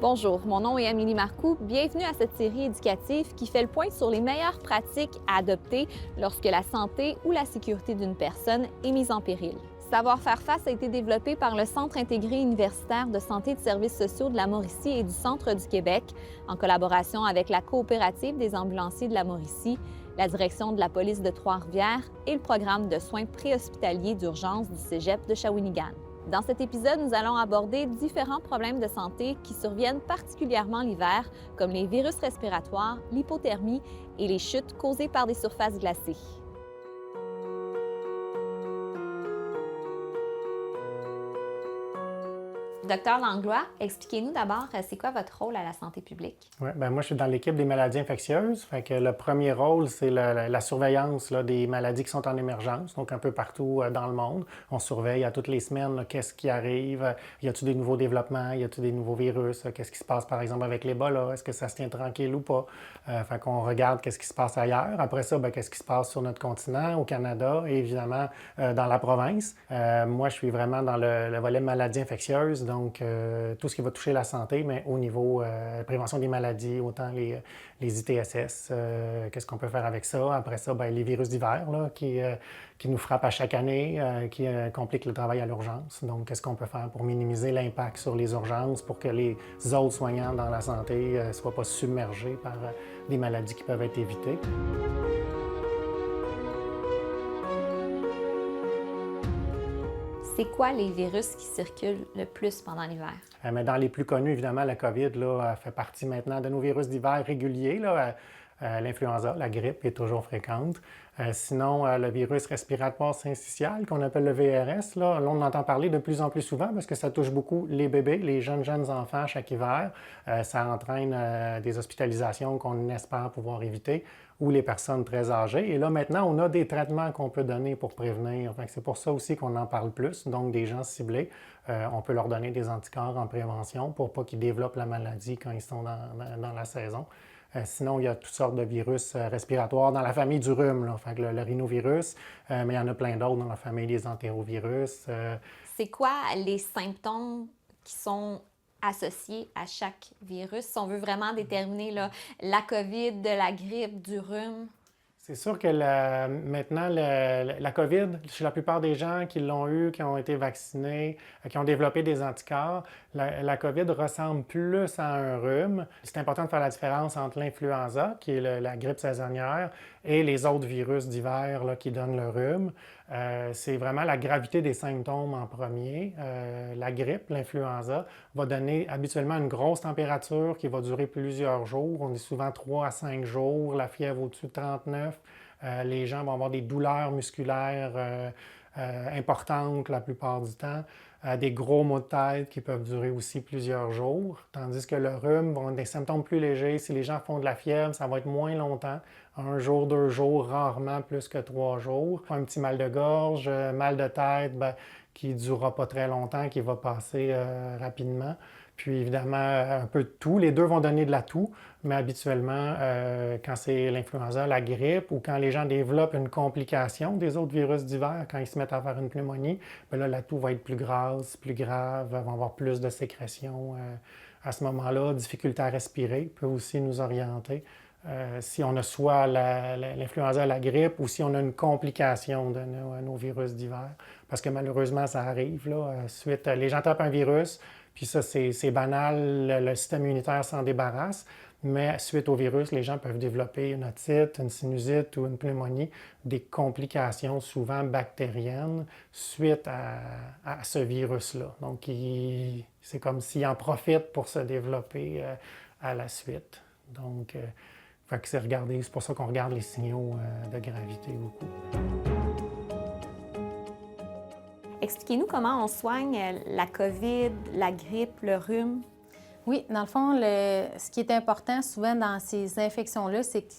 Bonjour, mon nom est Amélie Marcoux. Bienvenue à cette série éducative qui fait le point sur les meilleures pratiques à adopter lorsque la santé ou la sécurité d'une personne est mise en péril. Savoir faire face a été développé par le Centre intégré universitaire de santé et de services sociaux de la Mauricie et du Centre du Québec, en collaboration avec la coopérative des ambulanciers de la Mauricie, la direction de la police de Trois-Rivières et le programme de soins préhospitaliers d'urgence du Cégep de Shawinigan. Dans cet épisode, nous allons aborder différents problèmes de santé qui surviennent particulièrement l'hiver, comme les virus respiratoires, l'hypothermie et les chutes causées par des surfaces glacées. Docteur Langlois, expliquez-nous d'abord, c'est quoi votre rôle à la santé publique? Oui, ben moi, je suis dans l'équipe des maladies infectieuses. Fait que le premier rôle, c'est la surveillance là, des maladies qui sont en émergence, donc un peu partout dans le monde. On surveille à toutes les semaines là, qu'est-ce qui arrive, y a-t-il des nouveaux développements, y a-t-il des nouveaux virus, qu'est-ce qui se passe par exemple avec l'Ebola, est-ce que ça se tient tranquille ou pas. Fait qu'on regarde qu'est-ce qui se passe ailleurs. Après ça, ben, qu'est-ce qui se passe sur notre continent, au Canada et évidemment dans la province. Moi, je suis vraiment dans le volet maladies infectieuses, donc tout ce qui va toucher la santé, mais au niveau prévention des maladies, autant les ITSS, qu'est-ce qu'on peut faire avec ça? Après ça, bien, les virus d'hiver là, qui nous frappent à chaque année, qui compliquent le travail à l'urgence. Donc, qu'est-ce qu'on peut faire pour minimiser l'impact sur les urgences, pour que les autres soignants dans la santé ne soient pas submergés par des maladies qui peuvent être évitées? C'est quoi les virus qui circulent le plus pendant l'hiver? Mais dans les plus connus, évidemment, la COVID là, fait partie maintenant de nos virus d'hiver réguliers. Là. L'influenza, la grippe est toujours fréquente. Sinon, le virus respiratoire syncytial, qu'on appelle le VRS, là, on entend parler de plus en plus souvent parce que ça touche beaucoup les bébés, les jeunes enfants chaque hiver. Ça entraîne des hospitalisations qu'on espère pouvoir éviter ou les personnes très âgées. Et là, maintenant, on a des traitements qu'on peut donner pour prévenir. C'est pour ça aussi qu'on en parle plus. Donc, des gens ciblés, on peut leur donner des anticorps en prévention pour pas qu'ils développent la maladie quand ils sont dans la saison. Sinon, il y a toutes sortes de virus respiratoires dans la famille du rhume, là. Fait que le rhinovirus, mais il y en a plein d'autres dans la famille des entérovirus. C'est quoi les symptômes qui sont associés à chaque virus? Si on veut vraiment déterminer là, la COVID, de la grippe, du rhume. C'est sûr que maintenant, la COVID, chez la plupart des gens qui l'ont eu, qui ont été vaccinés, qui ont développé des anticorps, la COVID ressemble plus à un rhume. C'est important de faire la différence entre l'influenza, qui est la grippe saisonnière, et les autres virus d'hiver là, qui donnent le rhume. C'est vraiment la gravité des symptômes en premier. La grippe, l'influenza, va donner habituellement une grosse température qui va durer plusieurs jours. On est souvent 3 à 5 jours, la fièvre au-dessus de 39. Les gens vont avoir des douleurs musculaires importantes la plupart du temps. Des gros maux de tête qui peuvent durer aussi plusieurs jours, tandis que le rhume va avoir des symptômes plus légers. Si les gens font de la fièvre, ça va être moins longtemps, 1 jour, 2 jours, rarement plus que 3 jours. Un petit mal de gorge, mal de tête qui ne durera pas très longtemps, qui va passer rapidement. Puis évidemment, un peu de tout. Les deux vont donner de la toux, mais habituellement, quand c'est l'influenza, la grippe, ou quand les gens développent une complication des autres virus d'hiver, quand ils se mettent à faire une pneumonie, bien là, la toux va être plus grasse, plus grave, vont avoir plus de sécrétion. À ce moment-là, difficulté à respirer peut aussi nous orienter. Si on a soit l'influenza, la grippe, ou si on a une complication de nos virus d'hiver. Parce que malheureusement, ça arrive. Là, suite, les gens attrapent un virus, puis ça, c'est banal, le système immunitaire s'en débarrasse. Mais suite au virus, les gens peuvent développer une otite, une sinusite ou une pneumonie, des complications souvent bactériennes suite à ce virus-là. Donc, c'est comme s'il en profite pour se développer à la suite. Donc, c'est pour ça qu'on regarde les signaux de gravité beaucoup. Expliquez-nous comment on soigne la COVID, la grippe, le rhume. Oui, dans le fond, ce qui est important souvent dans ces infections-là, c'est que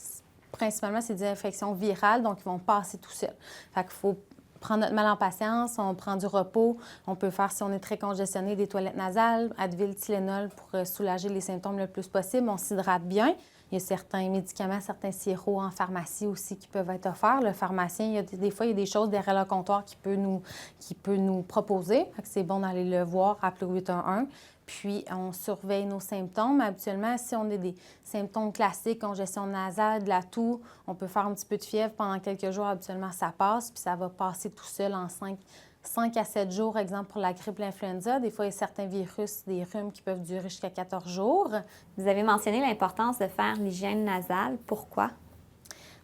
principalement, c'est des infections virales, donc ils vont passer tout seuls. Fait qu'il faut prendre notre mal en patience, on prend du repos, on peut faire, si on est très congestionné, des toilettes nasales, Advil, Tylenol pour soulager les symptômes le plus possible, on s'hydrate bien. Il y a certains médicaments, certains sirops en pharmacie aussi qui peuvent être offerts. Le pharmacien, des fois, il y a des choses derrière le comptoir qu'il peut nous proposer. Fait que c'est bon d'aller le voir, appeler au 811. Puis, on surveille nos symptômes. Habituellement, si on a des symptômes classiques, congestion nasale, de la toux, on peut faire un petit peu de fièvre pendant quelques jours. Habituellement, ça passe, puis ça va passer tout seul en 5 à 7 jours, exemple pour la grippe, l'influenza. Des fois, il y a certains virus, des rhumes qui peuvent durer jusqu'à 14 jours. Vous avez mentionné l'importance de faire l'hygiène nasale. Pourquoi?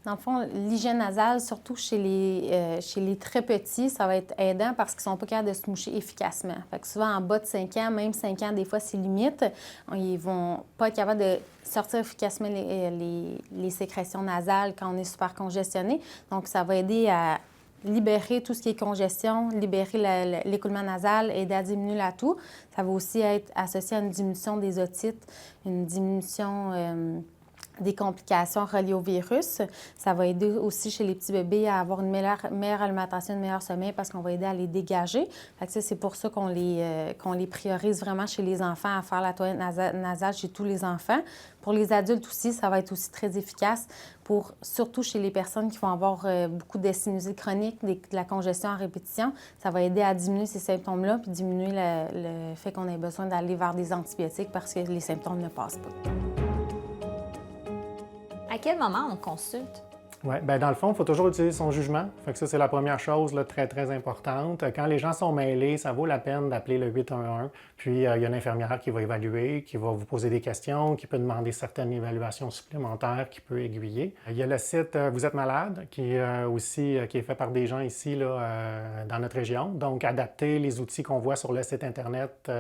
Dans le fond, l'hygiène nasale, surtout chez les très petits, ça va être aidant parce qu'ils ne sont pas capables de se moucher efficacement. Fait que souvent, en bas de 5 ans, même 5 ans, des fois, c'est limite. Ils vont pas être capables de sortir efficacement les sécrétions nasales quand on est super congestionné. Donc, ça va aider à libérer tout ce qui est congestion, libérer l'écoulement nasal, aider à diminuer la toux. Ça va aussi être associé à une diminution des otites, une diminution des complications reliées au virus. Ça va aider aussi chez les petits bébés à avoir une meilleure alimentation, un meilleur sommeil parce qu'on va aider à les dégager. Fait que ça, c'est pour ça qu'on les priorise vraiment chez les enfants à faire la toilette nasale chez tous les enfants. Pour les adultes aussi, ça va être aussi très efficace surtout chez les personnes qui vont avoir beaucoup de sinusite chronique, de la congestion à répétition. Ça va aider à diminuer ces symptômes-là puis diminuer le fait qu'on ait besoin d'aller vers des antibiotiques parce que les symptômes ne passent pas. À quel moment on consulte? Oui, bien dans le fond, il faut toujours utiliser son jugement. Fait que ça, c'est la première chose là, très, très importante. Quand les gens sont mêlés, ça vaut la peine d'appeler le 811. Puis, il y a une infirmière qui va évaluer, qui va vous poser des questions, qui peut demander certaines évaluations supplémentaires, qui peut aiguiller. Il y a le site Vous êtes malade, qui est fait par des gens ici là, dans notre région. Donc, adapter les outils qu'on voit sur le site Internet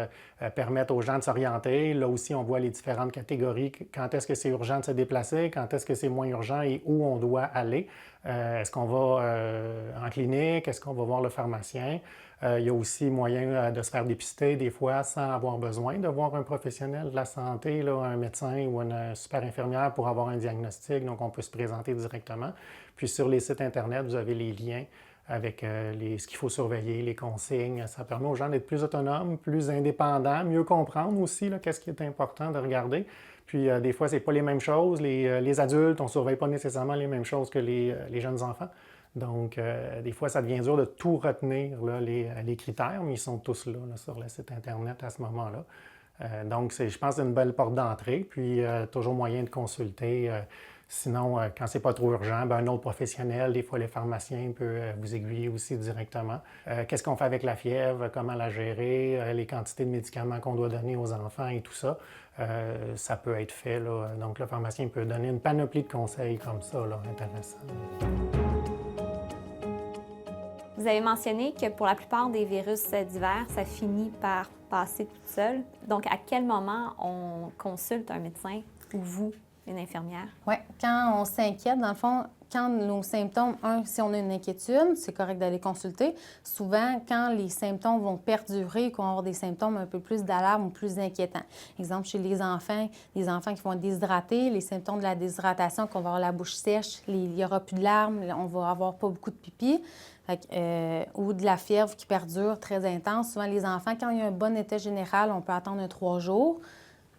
permettent aux gens de s'orienter. Là aussi, on voit les différentes catégories. Quand est-ce que c'est urgent de se déplacer? Quand est-ce que c'est moins urgent et où on doit aller? Est-ce qu'on va en clinique? Est-ce qu'on va voir le pharmacien? Il y a aussi moyen de se faire dépister des fois sans avoir besoin de voir un professionnel de la santé, là, un médecin ou une super infirmière pour avoir un diagnostic. Donc, on peut se présenter directement. Puis sur les sites Internet, vous avez les liens avec ce qu'il faut surveiller, les consignes. Ça permet aux gens d'être plus autonomes, plus indépendants, mieux comprendre aussi qu'est-ce qui est important de regarder. Puis des fois, c'est pas les mêmes choses. Les adultes, on ne surveille pas nécessairement les mêmes choses que les jeunes enfants. Donc, des fois, ça devient dur de tout retenir, là, les critères, mais ils sont tous là, sur le site Internet à ce moment-là. Donc, je pense que c'est une belle porte d'entrée. Puis, toujours moyen de consulter. Sinon, quand c'est pas trop urgent, un autre professionnel, des fois les pharmaciens peuvent vous aiguiller aussi directement. Qu'est-ce qu'on fait avec la fièvre, comment la gérer, les quantités de médicaments qu'on doit donner aux enfants et tout ça, ça peut être fait, là. Donc le pharmacien peut donner une panoplie de conseils comme ça, là, intéressant. Vous avez mentionné que pour la plupart des virus divers, ça finit par passer tout seul. Donc, à quel moment on consulte un médecin ou vous? Une infirmière? Oui, quand on s'inquiète, dans le fond, quand nos symptômes, si on a une inquiétude, c'est correct d'aller consulter. Souvent, quand les symptômes vont perdurer, qu'on va avoir des symptômes un peu plus d'alarme ou plus inquiétants. Exemple, chez les enfants qui vont être déshydratés, les symptômes de la déshydratation, qu'on va avoir la bouche sèche, il n'y aura plus de larmes, on va avoir pas beaucoup de pipi. Ou de la fièvre qui perdure très intense. Souvent, les enfants, quand il y a un bon état général, on peut attendre 3 jours.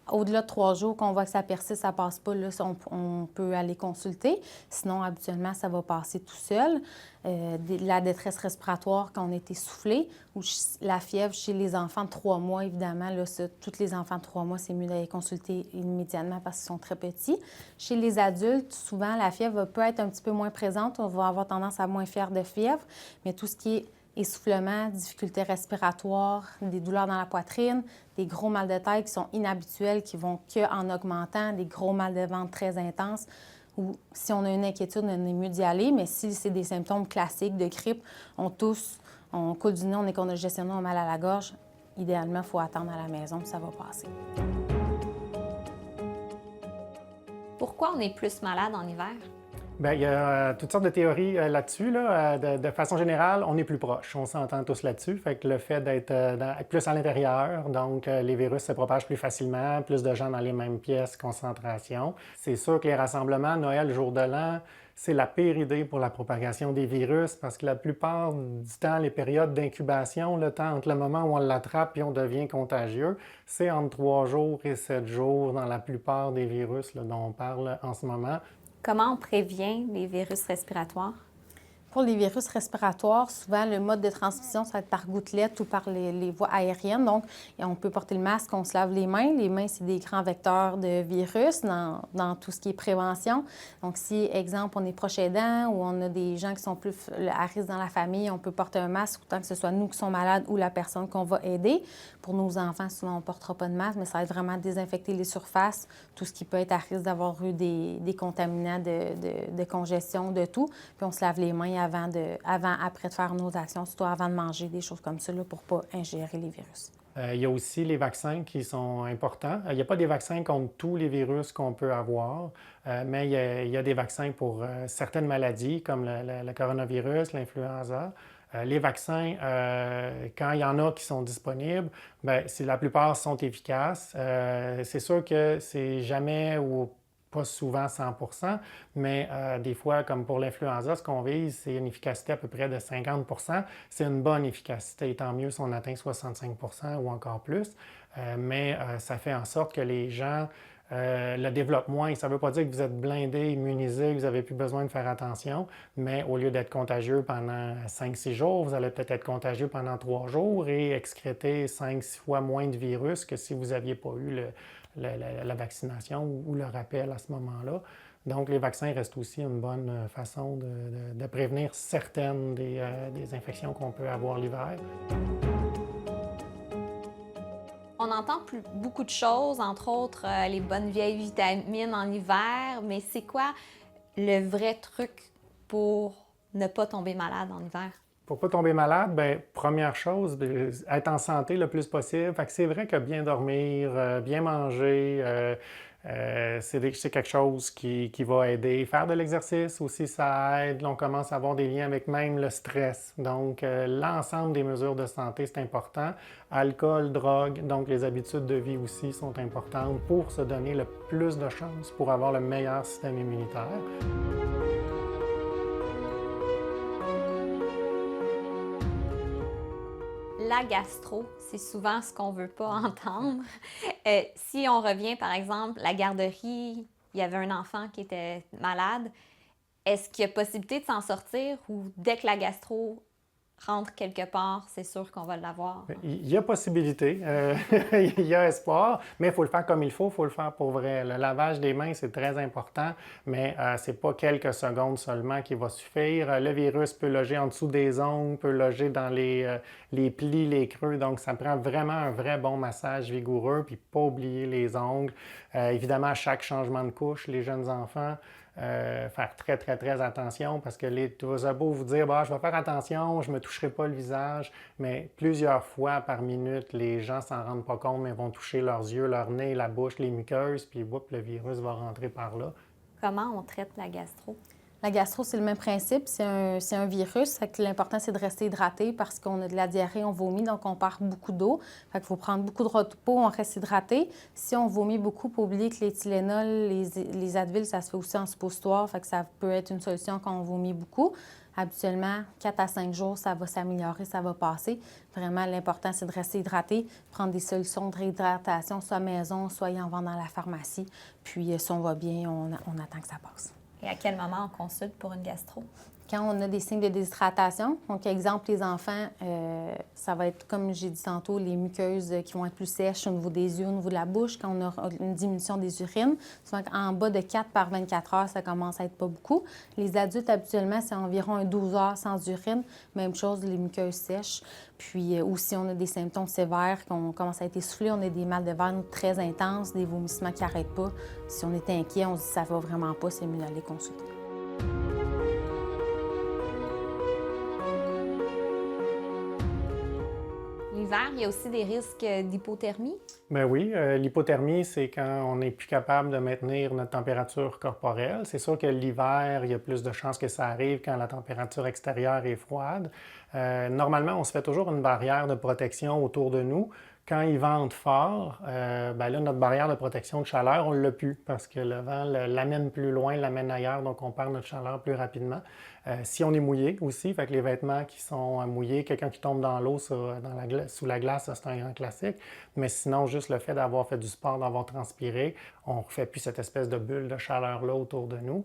Au-delà de 3 jours, qu'on voit que ça persiste, ça passe pas, là, on peut aller consulter. Sinon, habituellement, ça va passer tout seul. La détresse respiratoire quand on est essoufflé ou la fièvre chez les enfants de 3 mois, évidemment, là, tous les enfants de 3 mois, c'est mieux d'aller consulter immédiatement parce qu'ils sont très petits. Chez les adultes, souvent, la fièvre peut être un petit peu moins présente. On va avoir tendance à moins faire de fièvre, mais tout ce qui est essoufflement, difficultés respiratoires, des douleurs dans la poitrine, des gros mal de tête qui sont inhabituels, qui vont qu'en augmentant, des gros mal de ventre très intenses. Ou si on a une inquiétude, on est mieux d'y aller. Mais si c'est des symptômes classiques de grippe, on tousse, on coule du nez, on est congestionné, on a mal à la gorge, idéalement, il faut attendre à la maison, puis ça va passer. Pourquoi on est plus malade en hiver? Bien, il y a toutes sortes de théories là-dessus. Là. De façon générale, on est plus proche. On s'entend tous là-dessus. Fait que le fait d'être plus à l'intérieur, donc les virus se propagent plus facilement, plus de gens dans les mêmes pièces, concentration. C'est sûr que les rassemblements, Noël, jour de l'an, c'est la pire idée pour la propagation des virus parce que la plupart du temps, les périodes d'incubation, le temps entre le moment où on l'attrape et on devient contagieux, c'est entre 3 jours et 7 jours dans la plupart des virus là, dont on parle en ce moment. Comment on prévient les virus respiratoires? Pour les virus respiratoires, souvent, le mode de transmission, ça va être par gouttelettes ou par les voies aériennes. Donc, on peut porter le masque, on se lave les mains. Les mains, c'est des grands vecteurs de virus dans tout ce qui est prévention. Donc, si, exemple, on est proche aidant ou on a des gens qui sont plus à risque dans la famille, on peut porter un masque autant que ce soit nous qui sommes malades ou la personne qu'on va aider. Pour nos enfants, souvent, on ne portera pas de masque, mais ça va être vraiment désinfecter les surfaces, tout ce qui peut être à risque d'avoir eu des contaminants de congestion, de tout. Puis, on se lave les mains après de faire nos actions, surtout avant de manger, des choses comme ça, là, pour ne pas ingérer les virus. Il y a aussi les vaccins qui sont importants. Il n'y a pas des vaccins contre tous les virus qu'on peut avoir, mais il y a des vaccins pour certaines maladies comme le coronavirus, l'influenza. Les vaccins, quand il y en a qui sont disponibles, bien, la plupart sont efficaces. C'est sûr que c'est jamais ou pas souvent 100 mais des fois, comme pour l'influenza, ce qu'on vise, c'est une efficacité à peu près de 50 C'est une bonne efficacité, tant mieux si on atteint 65 ou encore plus. Mais ça fait en sorte que les gens le développent moins. Ça ne veut pas dire que vous êtes blindé, immunisé, que vous n'avez plus besoin de faire attention, mais au lieu d'être contagieux pendant 5-6 jours, vous allez peut-être être contagieux pendant 3 jours et excréter 5-6 fois moins de virus que si vous n'aviez pas eu la vaccination ou le rappel à ce moment-là. Donc, les vaccins restent aussi une bonne façon de prévenir certaines des infections qu'on peut avoir l'hiver. On entend beaucoup de choses, entre autres les bonnes vieilles vitamines en hiver, mais c'est quoi le vrai truc pour ne pas tomber malade en hiver? Pour ne pas tomber malade, bien, première chose, être en santé le plus possible. Fait que c'est vrai que bien dormir, bien manger, c'est quelque chose qui va aider. Faire de l'exercice aussi, ça aide. On commence à avoir des liens avec même le stress. Donc, l'ensemble des mesures de santé, c'est important. Alcool, drogue, donc les habitudes de vie aussi sont importantes pour se donner le plus de chances pour avoir le meilleur système immunitaire. La gastro, c'est souvent ce qu'on ne veut pas entendre. Si on revient, par exemple, la garderie, il y avait un enfant qui était malade, est-ce qu'il y a possibilité de s'en sortir ou dès que la gastro rentre quelque part, c'est sûr qu'on va l'avoir? Il y a possibilité, il y a espoir, mais il faut le faire comme il faut le faire pour vrai. Le lavage des mains, c'est très important, mais ce n'est pas quelques secondes seulement qui va suffire. Le virus peut loger en dessous des ongles, peut loger dans les plis, les creux, donc ça prend vraiment un vrai bon massage vigoureux, puis pas oublier les ongles. Évidemment, à chaque changement de couche, les jeunes enfants, faire très attention parce que vous avez beau vous dire je vais faire attention, je ne me toucherai pas le visage, mais plusieurs fois par minute, les gens ne s'en rendent pas compte, mais vont toucher leurs yeux, leur nez, la bouche, les muqueuses, puis le virus va rentrer par là. Comment on traite la gastro? La gastro, c'est le même principe. C'est un virus. L'important, c'est de rester hydraté parce qu'on a de la diarrhée, on vomit, donc on perd beaucoup d'eau. Il faut prendre beaucoup de repos, on reste hydraté. Si on vomit beaucoup, il faut oublier que les Tylenol, les Advil, ça se fait aussi en suppositoire. Ça peut être une solution quand on vomit beaucoup. Habituellement, 4 à 5 jours, ça va s'améliorer, ça va passer. Vraiment, l'important, c'est de rester hydraté, prendre des solutions de réhydratation, soit à maison, soit en vend dans la pharmacie. Puis, si on va bien, on attend que ça passe. Et à quel moment on consulte pour une gastro? Quand on a des signes de déshydratation, donc exemple, les enfants, ça va être, comme j'ai dit tantôt, les muqueuses qui vont être plus sèches au niveau des yeux, au niveau de la bouche, quand on a une diminution des urines. Souvent, en bas de 4 par 24 heures, ça commence à être pas beaucoup. Les adultes, habituellement, c'est environ 12 heures sans urine. Même chose, les muqueuses sèches. Puis, ou si on a des symptômes sévères, qu'on commence à être essoufflé, on a des mal de ventre très intenses, des vomissements qui n'arrêtent pas. Si on est inquiet, on se dit ça va vraiment pas, c'est mieux d'aller consulter. L'hiver, il y a aussi des risques d'hypothermie? Bien oui, l'hypothermie, c'est quand on n'est plus capable de maintenir notre température corporelle. C'est sûr que l'hiver, il y a plus de chances que ça arrive quand la température extérieure est froide. Normalement, on se fait toujours une barrière de protection autour de nous. Quand il vente fort, ben là, notre barrière de protection de chaleur, on ne l'a plus parce que le vent l'amène plus loin, l'amène ailleurs, donc on perd notre chaleur plus rapidement. Si on est mouillé aussi, fait que les vêtements qui sont mouillés, quelqu'un qui tombe dans l'eau sous la glace, ça, c'est un grand classique. Mais sinon, juste le fait d'avoir fait du sport, d'avoir transpiré, on ne refait plus cette espèce de bulle de chaleur-là autour de nous.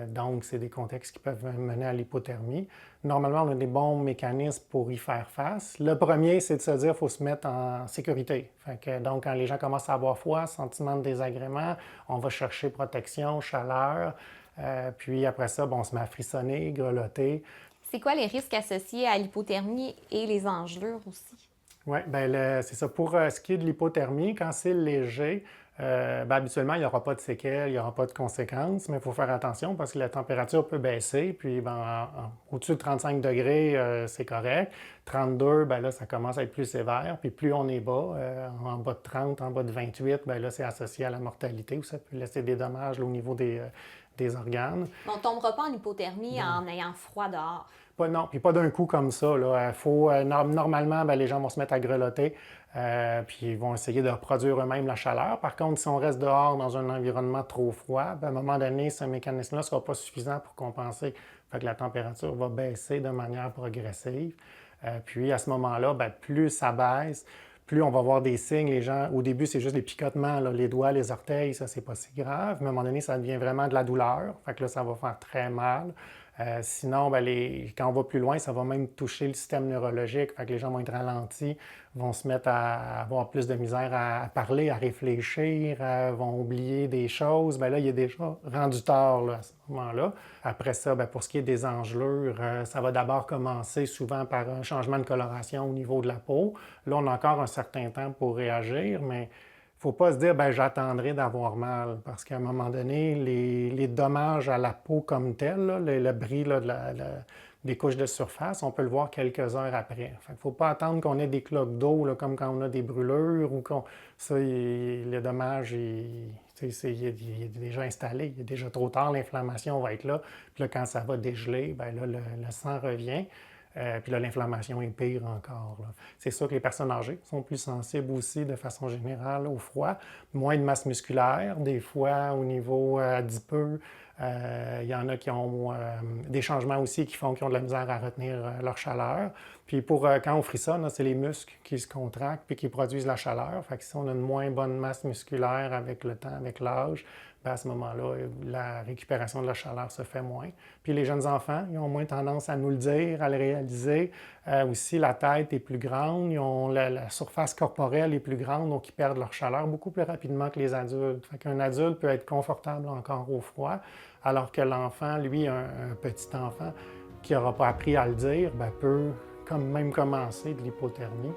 Donc, c'est des contextes qui peuvent mener à l'hypothermie. Normalement, on a des bons mécanismes pour y faire face. Le premier, c'est de se dire qu'il faut se mettre en sécurité. Donc, quand les gens commencent à avoir froid, sentiment de désagrément, on va chercher protection, chaleur. Puis après ça, on se met à frissonner, grelotter. C'est quoi les risques associés à l'hypothermie et les engelures aussi? Oui, bien c'est ça. Pour ce qui est de l'hypothermie, quand c'est léger, habituellement, il n'y aura pas de séquelles, il n'y aura pas de conséquences, mais il faut faire attention parce que la température peut baisser. Puis, au-dessus de 35 degrés, c'est correct. 32, là, ça commence à être plus sévère. Puis, plus on est bas, en bas de 30, en bas de 28, là, c'est associé à la mortalité ou ça peut laisser des dommages là, au niveau des organes. On ne tombera pas en hypothermie en ayant froid dehors. Non, puis pas d'un coup comme ça. Là. Normalement, les gens vont se mettre à grelotter, puis ils vont essayer de reproduire eux-mêmes la chaleur. Par contre, si on reste dehors dans un environnement trop froid, à un moment donné, ce mécanisme-là ne sera pas suffisant pour compenser. Fait que la température va baisser de manière progressive. Puis à ce moment-là, plus ça baisse, plus on va voir des signes. Les gens, au début, c'est juste des picotements, là, les doigts, les orteils, ça, c'est pas si grave. Mais à un moment donné, ça devient vraiment de la douleur. Fait que là, ça va faire très mal. Sinon, quand on va plus loin, ça va même toucher le système neurologique. Fait que les gens vont être ralentis, vont se mettre à avoir plus de misère à parler, à réfléchir, vont oublier des choses. Là, il est déjà rendu tard là, à ce moment-là. Après ça, pour ce qui est des engelures, ça va d'abord commencer souvent par un changement de coloration au niveau de la peau. Là, on a encore un certain temps pour réagir, mais il ne faut pas se dire j'attendrai d'avoir mal, parce qu'à un moment donné, les dommages à la peau comme tel, là, le bris là, des couches de surface, on peut le voir quelques heures après. Il ne faut pas attendre qu'on ait des cloques d'eau, là, comme quand on a des brûlures, ou le dommage il est déjà installé, il est déjà trop tard, l'inflammation va être là. Puis là, quand ça va dégeler, là, le sang revient. Puis là, l'inflammation est pire encore. Là. C'est sûr que les personnes âgées sont plus sensibles aussi, de façon générale, au froid. Moins de masse musculaire, des fois au niveau adipeux. Il y en a qui ont des changements aussi qui font qu'ils ont de la misère à retenir leur chaleur. Puis quand on frissonne, c'est les muscles qui se contractent puis qui produisent la chaleur. Fait que si on a une moins bonne masse musculaire avec le temps, avec l'âge, à ce moment-là, la récupération de la chaleur se fait moins. Puis les jeunes enfants, ils ont moins tendance à nous le dire, à le réaliser. Aussi, la tête est plus grande, la surface corporelle est plus grande, donc ils perdent leur chaleur beaucoup plus rapidement que les adultes. Fait qu'un adulte peut être confortable encore au froid, alors que l'enfant, lui, un petit enfant qui n'aura pas appris à le dire, peut même commencer de l'hypothermie.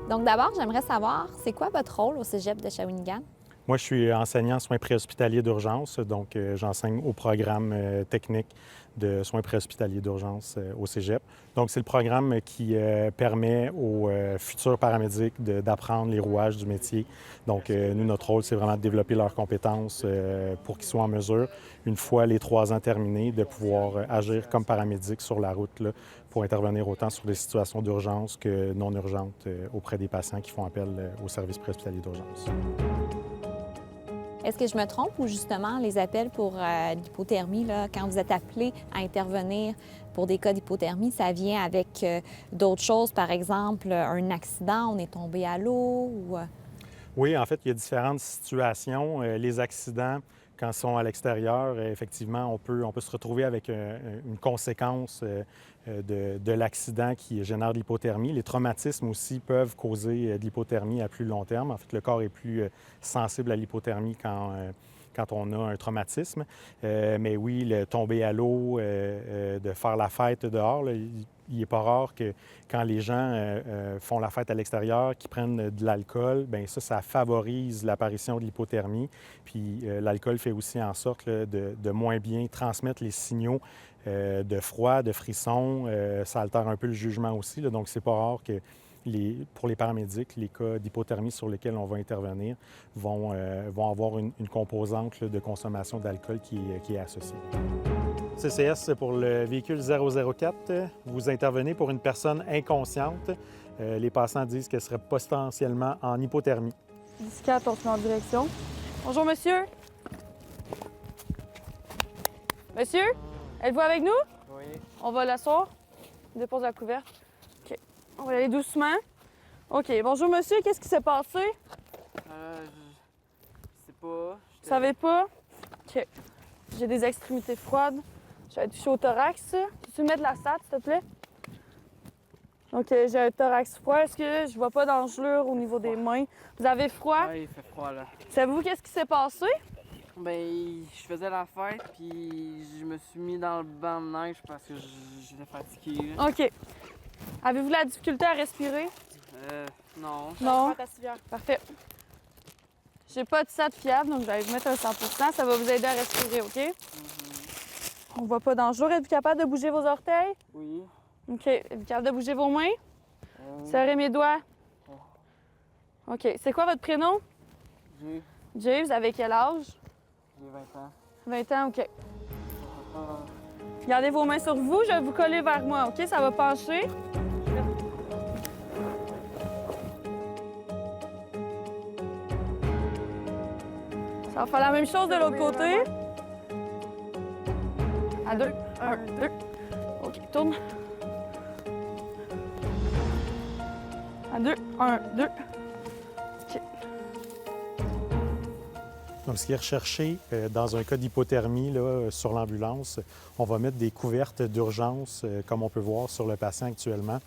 Donc d'abord, j'aimerais savoir, c'est quoi votre rôle au Cégep de Shawinigan? Moi, je suis enseignant en soins préhospitaliers d'urgence, donc j'enseigne au programme technique de soins préhospitaliers d'urgence au Cégep. Donc, c'est le programme qui permet aux futurs paramédics d'apprendre les rouages du métier. Donc, nous, notre rôle, c'est vraiment de développer leurs compétences pour qu'ils soient en mesure, une fois les 3 ans terminés, de pouvoir agir comme paramédics sur la route là, pour intervenir autant sur des situations d'urgence que non urgentes auprès des patients qui font appel au service préhospitalier d'urgence. Est-ce que je me trompe ou justement les appels pour l'hypothermie, là, quand vous êtes appelé à intervenir pour des cas d'hypothermie, ça vient avec d'autres choses, par exemple un accident, on est tombé à l'eau ou... Oui, en fait, il y a différentes situations. Les accidents, quand ils sont à l'extérieur, effectivement, on peut se retrouver avec une conséquence de l'accident qui génère de l'hypothermie. Les traumatismes aussi peuvent causer de l'hypothermie à plus long terme. En fait, le corps est plus sensible à l'hypothermie quand on a un traumatisme. Mais oui, le tomber à l'eau, de faire la fête dehors, là, il n'est pas rare que quand les gens font la fête à l'extérieur, qu'ils prennent de l'alcool, bien ça favorise l'apparition de l'hypothermie. Puis l'alcool fait aussi en sorte là, de moins bien transmettre les signaux de froid, de frisson. Ça altère un peu le jugement aussi. Là, donc, c'est pas rare que pour les paramédics, les cas d'hypothermie sur lesquels on va intervenir vont avoir une composante là, de consommation d'alcool qui est associée. CCS, c'est pour le véhicule 004. Vous intervenez pour une personne inconsciente. Les passants disent qu'elle serait potentiellement en hypothermie. 10-4, on se met en direction. Bonjour, monsieur. Monsieur, êtes-vous avec nous? Oui. On va l'asseoir. On dépose la couverte. OK. On va y aller doucement. OK. Bonjour, monsieur. Qu'est-ce qui s'est passé? Je sais pas. Vous savez pas? OK. J'ai des extrémités froides. Je vais toucher au thorax. Peux-tu me mettre la SAT, s'il te plaît? OK, j'ai un thorax froid. Est-ce que je vois pas d'engelure au niveau des mains? Vous avez froid? Ouais, il fait froid là. Savez-vous qu'est-ce qui s'est passé? Ben, je faisais la fête, puis je me suis mis dans le banc de neige parce que j'étais fatigué. Là. OK. Avez-vous la difficulté à respirer? Non. Non. Parfait. J'ai pas de SAT fiable, donc je vais vous mettre un 100 Ça va vous aider à respirer, OK? On voit pas d'engelure. Êtes-vous capable de bouger vos orteils? Oui. OK. Êtes-vous capable de bouger vos mains? Serrez mes doigts. OK. C'est quoi votre prénom? J'ai Jay, vous avez quel âge? 20 ans. 20 ans, OK. Gardez vos mains sur vous, je vais vous coller vers moi, OK? Ça va pencher. Ça va faire la même chose de l'autre côté. À deux. Un, deux. OK, tourne. À deux. Un, deux. OK. Donc, ce qui est recherché dans un cas d'hypothermie là, sur l'ambulance, on va mettre des couvertes d'urgence, comme on peut voir sur le patient actuellement.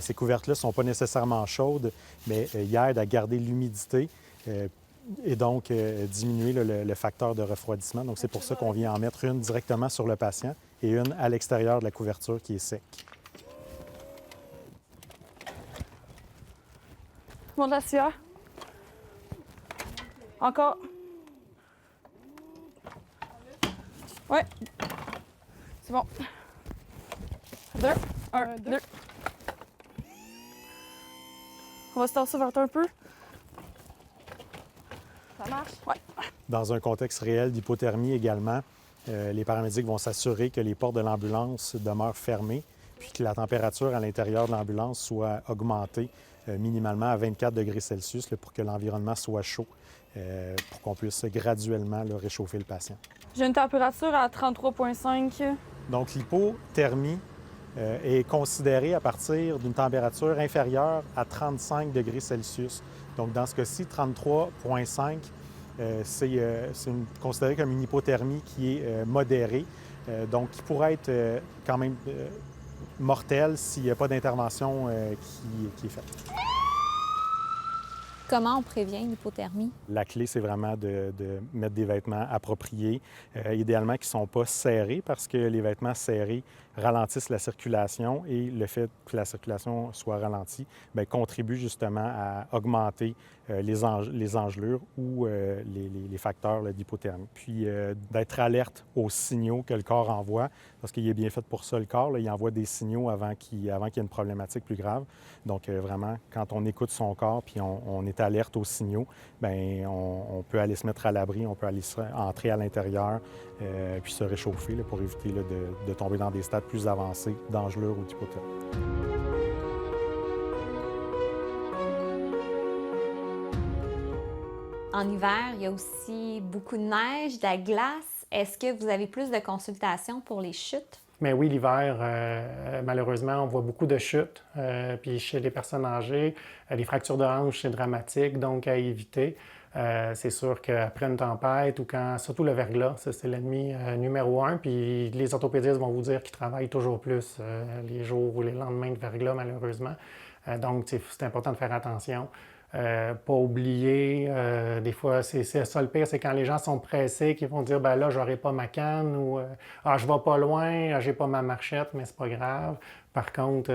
Ces couvertes-là ne sont pas nécessairement chaudes, mais ils aident à garder l'humidité et donc diminuer le facteur de refroidissement. Donc, c'est pour ça qu'on vient en mettre une directement sur le patient et une à l'extérieur de la couverture qui est sec. Monte la sueur. Encore. Ouais. C'est bon. Deux. Un, deux. On va se tasser vers toi un peu. Ça marche? Ouais. Dans un contexte réel d'hypothermie également, les paramédics vont s'assurer que les portes de l'ambulance demeurent fermées puis que la température à l'intérieur de l'ambulance soit augmentée minimalement à 24 degrés Celsius là, pour que l'environnement soit chaud, pour qu'on puisse graduellement là, réchauffer le patient. J'ai une température à 33,5. Donc, l'hypothermie est considérée à partir d'une température inférieure à 35 degrés Celsius. Donc, dans ce cas-ci, 33,5, c'est considéré comme une hypothermie qui est modérée, donc qui pourrait être quand même mortelle s'il n'y a pas d'intervention qui est faite. Comment on prévient l'hypothermie? La clé, c'est vraiment de mettre des vêtements appropriés, idéalement qui ne sont pas serrés parce que les vêtements serrés ralentissent la circulation et le fait que la circulation soit ralentie bien, contribue justement à augmenter les engelures ou les facteurs d'hypothermie. Puis d'être alerte aux signaux que le corps envoie, parce qu'il est bien fait pour ça, le corps. Là, il envoie des signaux avant qu'il y ait une problématique plus grave. Donc vraiment, quand on écoute son corps puis on est alerte aux signaux, bien, on peut aller se mettre à l'abri, on peut aller entrer à l'intérieur puis se réchauffer là, pour éviter là, de tomber dans des stades plus avancés d'engelure ou d'hypothermie. En hiver, il y a aussi beaucoup de neige, de la glace. Est-ce que vous avez plus de consultations pour les chutes? Mais oui, l'hiver, malheureusement, on voit beaucoup de chutes. Puis chez les personnes âgées, les fractures de hanche, c'est dramatique, donc à éviter. C'est sûr qu'après une tempête ou quand, surtout le verglas, ça c'est l'ennemi numéro un. Puis les orthopédistes vont vous dire qu'ils travaillent toujours plus les jours ou les lendemains de verglas, malheureusement. Donc c'est important de faire attention. Pas oublier, des fois, c'est ça le pire, c'est quand les gens sont pressés, qu'ils vont dire, ben là, j'aurai pas ma canne ou ah, je vais pas loin, j'ai pas ma marchette, mais c'est pas grave. Par contre,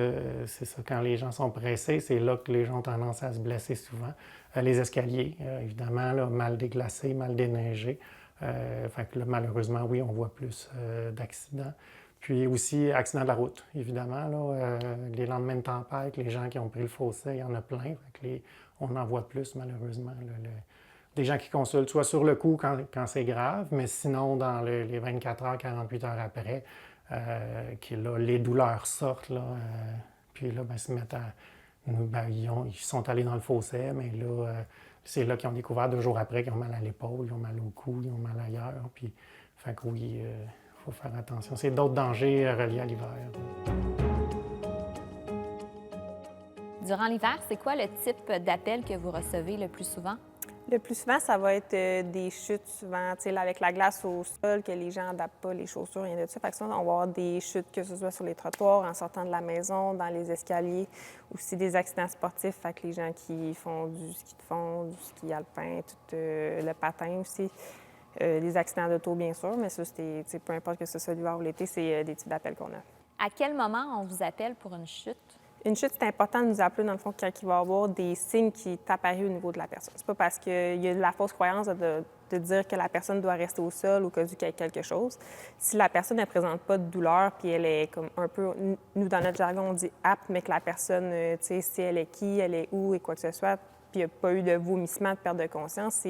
c'est ça, quand les gens sont pressés, c'est là que les gens ont tendance à se blesser souvent. Les escaliers, évidemment, là, mal déglacés, mal déneigés. Fait que là, malheureusement, oui, on voit plus d'accidents. Puis aussi, accident de la route, évidemment. Là, les lendemains de tempête, les gens qui ont pris le fossé, il y en a plein. Fait que on en voit plus, malheureusement. Là, des gens qui consultent, soit sur le coup quand c'est grave, mais sinon, dans les 24 heures, 48 heures après, là, les douleurs sortent. Là, puis là, se mettent à... ils sont allés dans le fossé, mais là, c'est là qu'ils ont découvert 2 jours après qu'ils ont mal à l'épaule, ils ont mal au cou, ils ont mal ailleurs. Puis, fait que oui, faut faire attention. C'est d'autres dangers reliés à l'hiver. Durant l'hiver, c'est quoi le type d'appel que vous recevez le plus souvent? Le plus souvent, ça va être des chutes, souvent, tu sais, là, avec la glace au sol, que les gens n'adaptent pas les chaussures, rien de ça. Fait que ça, on va avoir des chutes, que ce soit sur les trottoirs, en sortant de la maison, dans les escaliers, aussi des accidents sportifs, fait que les gens qui font du ski de fond, du ski alpin, tout le patin aussi. Les accidents d'auto, bien sûr, mais ça, c'est peu importe que ce soit l'hiver ou l'été, c'est des types d'appels qu'on a. À quel moment on vous appelle pour une chute? Une chute, c'est important de nous appeler, dans le fond, quand il va y avoir des signes qui t'apparaissent au niveau de la personne. C'est pas parce qu'il y a la fausse croyance de dire que la personne doit rester au sol ou qu'il y a quelque chose. Si la personne ne présente pas de douleur, puis elle est comme un peu, nous, dans notre jargon, on dit apte, mais que la personne, tu sais, si elle est qui, elle est où et quoi que ce soit, puis il n'y a pas eu de vomissement, de perte de conscience,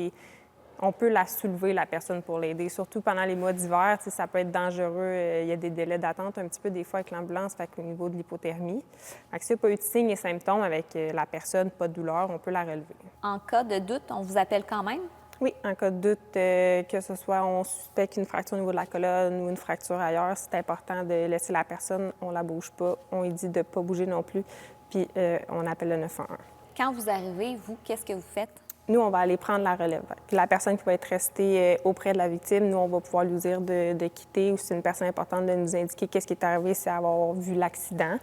on peut la soulever, la personne, pour l'aider. Surtout pendant les mois d'hiver, ça peut être dangereux. Il y a des délais d'attente un petit peu des fois avec l'ambulance, au niveau de l'hypothermie. Fait que s'il n'y a pas eu de signes et symptômes avec la personne, pas de douleur, on peut la relever. En cas de doute, on vous appelle quand même? Oui, en cas de doute, que ce soit on suspecte une fracture au niveau de la colonne ou une fracture ailleurs, c'est important de laisser la personne, on la bouge pas, on lui dit de ne pas bouger non plus, puis on appelle le 911. Quand vous arrivez, vous, qu'est-ce que vous faites? Nous, on va aller prendre la relève. Puis la personne qui va être restée auprès de la victime, nous, on va pouvoir lui dire de quitter, ou si c'est une personne importante, de nous indiquer qu'est-ce qui est arrivé, c'est avoir vu l'accident.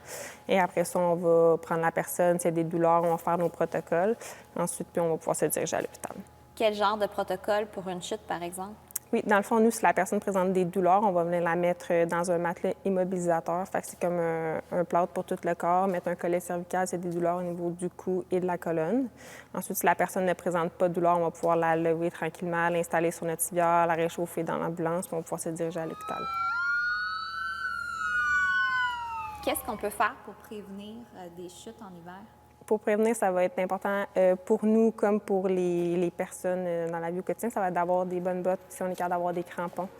Et après ça, on va prendre la personne, s'il y a des douleurs, on va faire nos protocoles. Ensuite, puis on va pouvoir se diriger à l'hôpital. Quel genre de protocole pour une chute, par exemple? Oui, dans le fond, nous, si la personne présente des douleurs, on va venir la mettre dans un matelas immobilisateur. Fait que c'est comme un plâtre pour tout le corps, mettre un collet cervical, c'est des douleurs au niveau du cou et de la colonne. Ensuite, si la personne ne présente pas de douleur, on va pouvoir la lever tranquillement, l'installer sur notre civière, la réchauffer dans l'ambulance, puis on va pouvoir se diriger à l'hôpital. Qu'est-ce qu'on peut faire pour prévenir des chutes en hiver? Pour prévenir, ça va être important pour nous comme pour les personnes dans la vie au quotidien. Ça va être d'avoir des bonnes bottes, si on est capable d'avoir des crampons.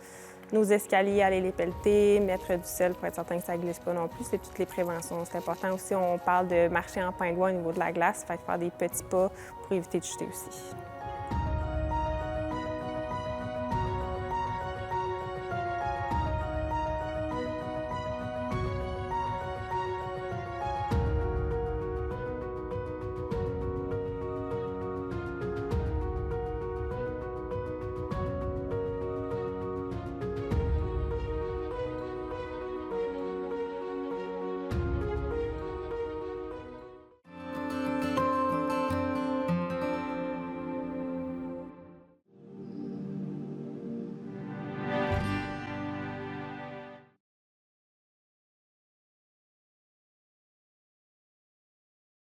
Nos escaliers, aller les pelleter, mettre du sel pour être certain que ça ne glisse pas non plus. C'est toutes les préventions. C'est important aussi, on parle de marcher en pingouin au niveau de la glace, fait faire des petits pas pour éviter de chuter aussi.